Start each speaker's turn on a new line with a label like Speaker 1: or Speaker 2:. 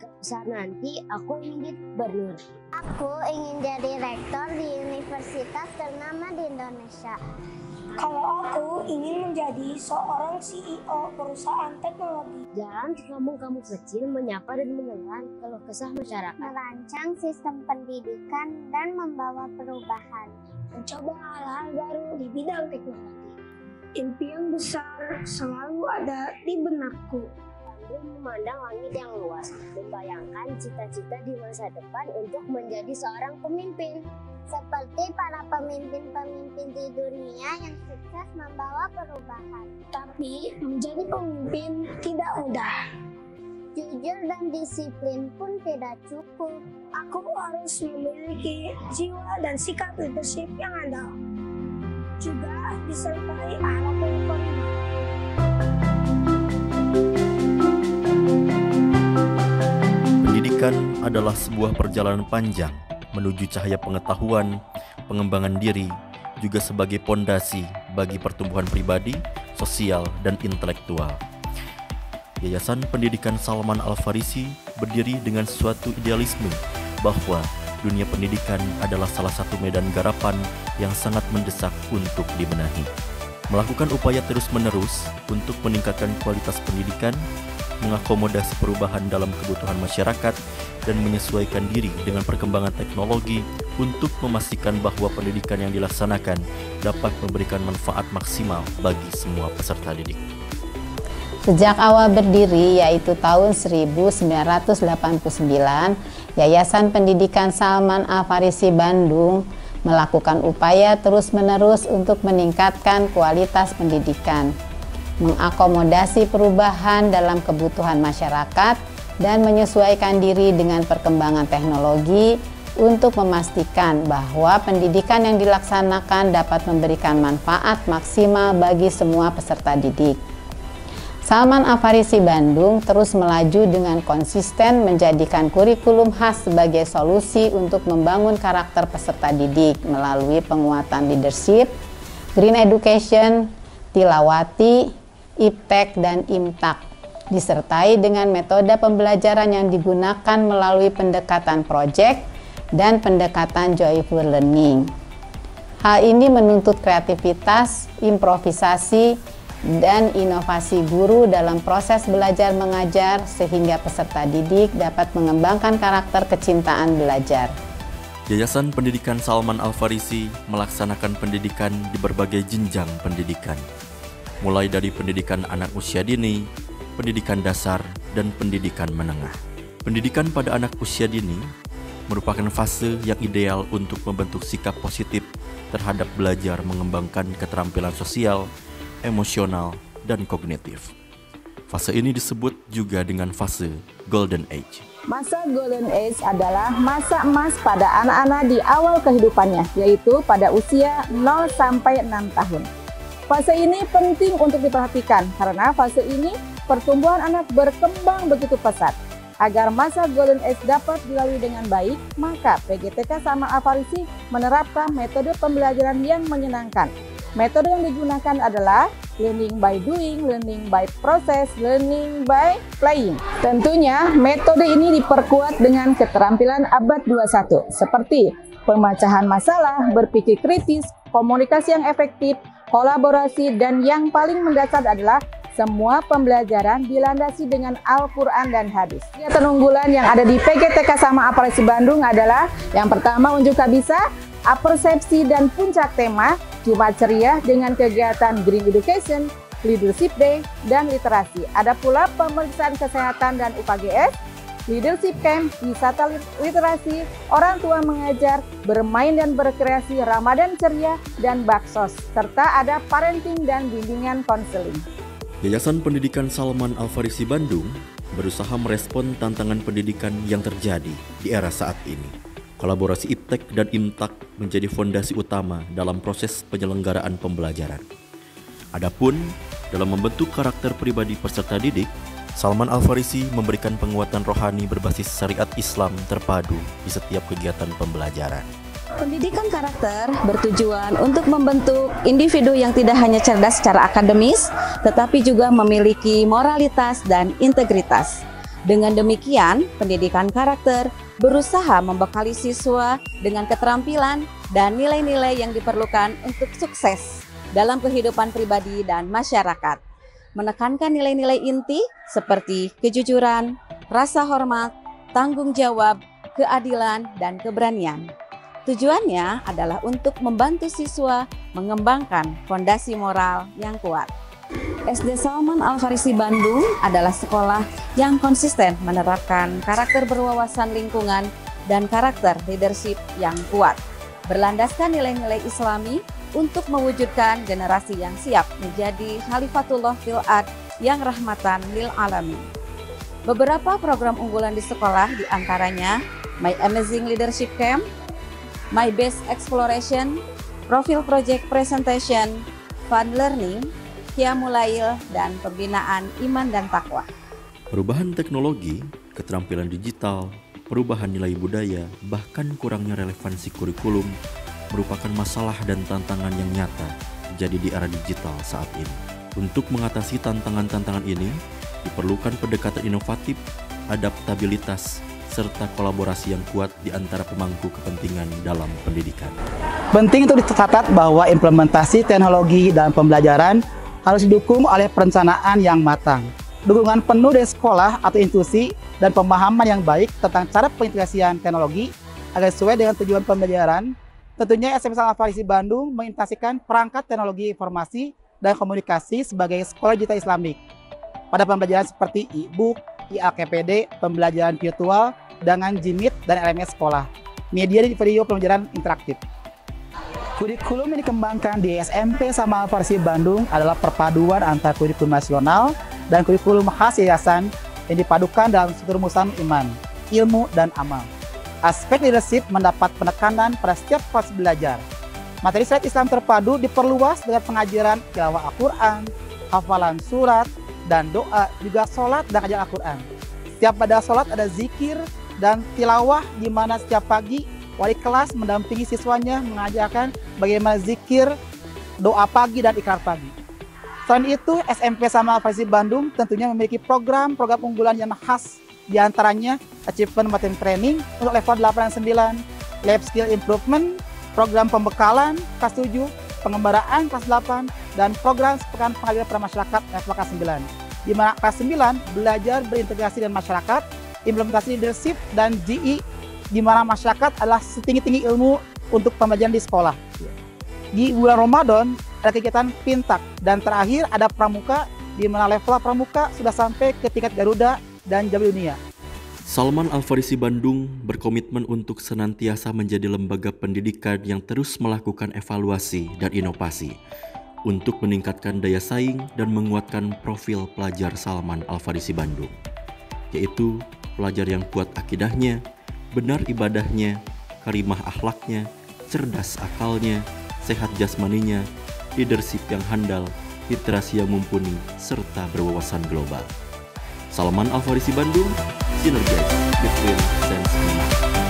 Speaker 1: besar nanti aku ingin jadi gubernur.
Speaker 2: Aku ingin jadi rektor di universitas ternama di Indonesia.
Speaker 3: Kalau aku ingin menjadi seorang CEO perusahaan teknologi.
Speaker 1: Jalan ke kampung-kampung kecil menyapa dan mendengar keluh kesah masyarakat.
Speaker 2: Merancang sistem pendidikan dan membawa perubahan.
Speaker 3: Mencoba hal-hal baru di bidang teknologi. Impian besar selalu ada di benakku.
Speaker 1: Sambil memandang langit yang luas, membayangkan cita-cita di masa depan untuk menjadi seorang pemimpin.
Speaker 2: Seperti para pemimpin-pemimpin di dunia yang sukses membawa perubahan.
Speaker 3: Tapi menjadi pemimpin tidak mudah.
Speaker 2: Jujur dan disiplin pun tidak cukup.
Speaker 3: Aku harus memiliki jiwa dan sikap leadership yang andal. Juga disertai arah pengorbanan.
Speaker 4: Pendidikan adalah sebuah perjalanan panjang menuju cahaya pengetahuan, pengembangan diri, juga sebagai pondasi bagi pertumbuhan pribadi, sosial, dan intelektual. Yayasan Pendidikan Salman Al-Farisi berdiri dengan suatu idealisme bahwa dunia pendidikan adalah salah satu medan garapan yang sangat mendesak untuk dibenahi. Melakukan upaya terus-menerus untuk meningkatkan kualitas pendidikan, mengakomodasi perubahan dalam kebutuhan masyarakat, dan menyesuaikan diri dengan perkembangan teknologi untuk memastikan bahwa pendidikan yang dilaksanakan dapat memberikan manfaat maksimal bagi semua peserta didik.
Speaker 5: Sejak awal berdiri, yaitu tahun 1989, Yayasan Pendidikan Salman Al-Farisi Bandung melakukan upaya terus-menerus untuk meningkatkan kualitas pendidikan, mengakomodasi perubahan dalam kebutuhan masyarakat, dan menyesuaikan diri dengan perkembangan teknologi untuk memastikan bahwa pendidikan yang dilaksanakan dapat memberikan manfaat maksimal bagi semua peserta didik. Salman Al-Farisi Bandung terus melaju dengan konsisten menjadikan kurikulum khas sebagai solusi untuk membangun karakter peserta didik melalui penguatan leadership, green education, tilawati, iptek, dan imtak, disertai dengan metode pembelajaran yang digunakan melalui pendekatan project dan pendekatan joyful learning. Hal ini menuntut kreativitas, improvisasi, dan inovasi guru dalam proses belajar mengajar sehingga peserta didik dapat mengembangkan karakter kecintaan belajar.
Speaker 4: Yayasan Pendidikan Salman Al-Farisi melaksanakan pendidikan di berbagai jenjang pendidikan, mulai dari pendidikan anak usia dini, pendidikan dasar, dan pendidikan menengah. Pendidikan pada anak usia dini merupakan fase yang ideal untuk membentuk sikap positif terhadap belajar mengembangkan keterampilan sosial, emosional, dan kognitif. Fase ini disebut juga dengan fase Golden Age.
Speaker 6: Masa Golden Age adalah masa emas pada anak-anak di awal kehidupannya, yaitu pada usia 0 sampai 6 tahun. Fase ini penting untuk diperhatikan karena fase ini pertumbuhan anak berkembang begitu pesat. Agar masa Golden Age dapat dilalui dengan baik, maka PGTK Salman Al-Farisi menerapkan metode pembelajaran yang menyenangkan. Metode yang digunakan adalah learning by doing, learning by process, learning by playing. Tentunya metode ini diperkuat dengan keterampilan abad 21 seperti pemecahan masalah, berpikir kritis, komunikasi yang efektif, kolaborasi, dan yang paling mendasar adalah semua pembelajaran dilandasi dengan Al-Quran dan hadis. Kegiatan unggulan yang ada di PGTK Salman Al-Farisi Bandung adalah yang pertama unjuk kabisa, apersepsi, dan puncak tema Jumat Ceria dengan kegiatan Green Education, Leadership Day, dan literasi. Ada pula pemeriksaan kesehatan dan UKGS, Leadership Camp, wisata literasi, orang tua mengajar, bermain dan berkreasi, Ramadan Ceria, dan baksos, serta ada parenting dan bimbingan konseling.
Speaker 4: Yayasan Pendidikan Salman Al-Farisi Bandung berusaha merespon tantangan pendidikan yang terjadi di era saat ini. Kolaborasi iptek dan imtak menjadi fondasi utama dalam proses penyelenggaraan pembelajaran. Adapun dalam membentuk karakter pribadi peserta didik, Salman Al-Farisi memberikan penguatan rohani berbasis syariat Islam terpadu di setiap kegiatan pembelajaran.
Speaker 6: Pendidikan karakter bertujuan untuk membentuk individu yang tidak hanya cerdas secara akademis, tetapi juga memiliki moralitas dan integritas. Dengan demikian, pendidikan karakter berusaha membekali siswa dengan keterampilan dan nilai-nilai yang diperlukan untuk sukses dalam kehidupan pribadi dan masyarakat. Menekankan nilai-nilai inti seperti kejujuran, rasa hormat, tanggung jawab, keadilan, dan keberanian. Tujuannya adalah untuk membantu siswa mengembangkan fondasi moral yang kuat. SD Salman Al-Farisi Bandung adalah sekolah yang konsisten menerapkan karakter berwawasan lingkungan dan karakter leadership yang kuat, berlandaskan nilai-nilai Islami untuk mewujudkan generasi yang siap menjadi Khalifatullah fil Ard yang rahmatan lil alamin. Beberapa program unggulan di sekolah diantaranya My Amazing Leadership Camp, My Best Exploration, Profil Project Presentation, Fun Learning, Qiyamul Lail, dan pembinaan iman dan takwa.
Speaker 4: Perubahan teknologi, keterampilan digital, perubahan nilai budaya, bahkan kurangnya relevansi kurikulum merupakan masalah dan tantangan yang nyata jadi di era digital saat ini. Untuk mengatasi tantangan-tantangan ini, diperlukan pendekatan inovatif, adaptabilitas, serta kolaborasi yang kuat di antara pemangku kepentingan dalam pendidikan.
Speaker 7: Penting untuk dicatat bahwa implementasi teknologi dalam pembelajaran harus didukung oleh perencanaan yang matang, dukungan penuh dari sekolah atau institusi, dan pemahaman yang baik tentang cara pengintegrasian teknologi agar sesuai dengan tujuan pembelajaran. Tentunya SMP Salman Al-Farisi Bandung mengintegrasikan perangkat teknologi informasi dan komunikasi sebagai sekolah digital Islamik pada pembelajaran seperti e-book, IAKPD, pembelajaran virtual dengan Jimit dan LMS sekolah, media dan video pembelajaran interaktif. Kurikulum yang dikembangkan di SMP Salman Al-Farisi Bandung adalah perpaduan antara kurikulum nasional dan kurikulum khas yayasan yang dipadukan dalam satu rumusan iman, ilmu, dan amal. Aspek leadership mendapat penekanan pada setiap proses belajar. Materi syariat Islam terpadu diperluas dengan pengajaran tilawah Al-Quran, hafalan surat, dan doa, juga sholat dan kajian Al-Quran. Setiap pada sholat ada zikir dan tilawah, di mana setiap pagi wali kelas mendampingi siswanya mengajarkan bagaimana zikir, doa pagi, dan ikrar pagi. Selain itu, SMP Salman Al-Farisi Bandung tentunya memiliki program-program unggulan yang khas, diantaranya Achievement Material Training untuk level 8 dan 9, Lab Skill Improvement, program pembekalan kelas 7, pengembaraan kelas 8, dan program sepekan pengabdian pada masyarakat level kelas 9. Di mana kelas 9 belajar berintegrasi dengan masyarakat, implementasi leadership, dan GI, di mana masyarakat adalah setinggi-tinggi ilmu untuk pembelajaran di sekolah. Di bulan Ramadan ada kegiatan Pintak, dan terakhir ada Pramuka, di mana level Pramuka sudah sampai ke tingkat Garuda dan Jabar Dunia.
Speaker 4: Salman Al-Farisi Bandung berkomitmen untuk senantiasa menjadi lembaga pendidikan yang terus melakukan evaluasi dan inovasi untuk meningkatkan daya saing dan menguatkan profil pelajar Salman Al-Farisi Bandung, yaitu pelajar yang kuat akidahnya, benar ibadahnya, karimah akhlaknya, cerdas akalnya, sehat jasmaninya, leadership yang handal, literasi yang mumpuni, serta berwawasan global. Salman Al-Farisi Bandung, synergize between sense and mind.